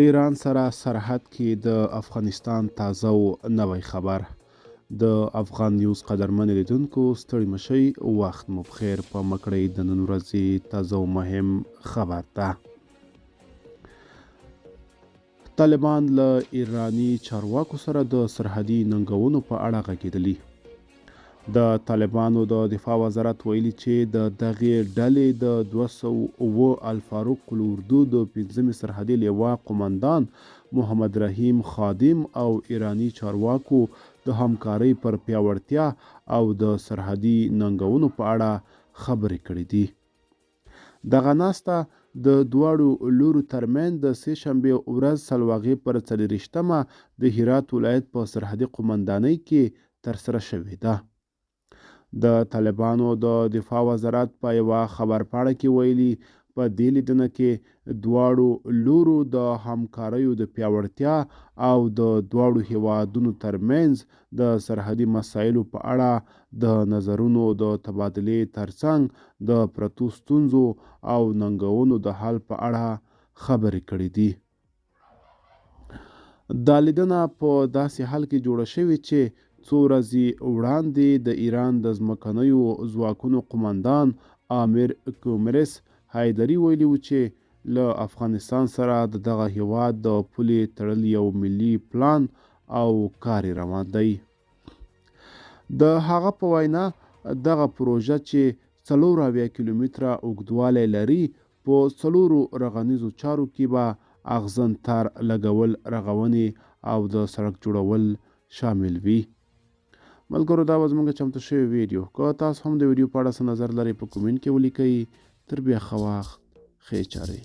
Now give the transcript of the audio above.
ایران سره سرحد کې د افغانستان تازه او نوی خبر. د افغان نیوز قدرمن لیدونکو ستړي مشئ، وخت مو بخیر. په مکړی د نن ورځې تازه او مهم خبر ده. طالبان له ایرانی چارواکو سره د سرحدي ننګونو په اړه غږېدلي. د طالبانو د دفاع وزارت ویلي چې د دغې ډلې د 207 الفاروق الاردو د 5مې سرحدي لوا قمندان محمد رحیم خادم او ایرانی چارواکو د همکارۍ پر پیاوړتیا او د سرحدي ننګونو په اړه خبرې کړې دي. دغه ناسته د دواړو لورو ترمنځ د سې شنبې ورځ سلواغې پر 24مه د هرات ولایت په سرحدي قمندانۍ کې ترسره شوې ده. د طالبانو د دفاع وزارت په یوه خبرپاڼه کې ویلي، په دې لیدنه کې دواړو لورو د همکاریو د پیاوړتیا او د دواړو هیوادونو ترمنځ د سرحدي مسایلو په اړه د نظرونو د تبادلې ترڅنګ د پرتو ستونزو او ننګونو د حل په اړه خبرې کړې دي. دا لیدنه په داسې حال کې جوړه شوې چې څو ورځې وړاندې د ایران د ځمکنیو ځواکونو قمندان امیر کومرس حیدري ویلي و چې له افغانستان سره د دغه هیواد د پولې تړل یو ملي پلان او کار روان دی. د هغه په وینا دغه پروژه چې 4 کیلومتره اوږدوالی لري، په 4 رغنیزو چارو کې به اغزن تار لګول، رغونې او د سړک جوړول شامل وي. ملګرو، دا به زموږ چمتو شوی ویډیو. که تاسو هم د ویډیو په اړه څه نظر لرئ، په کومنټ کې ولیکئ. تر بیا ښه وخت، ښې چارې.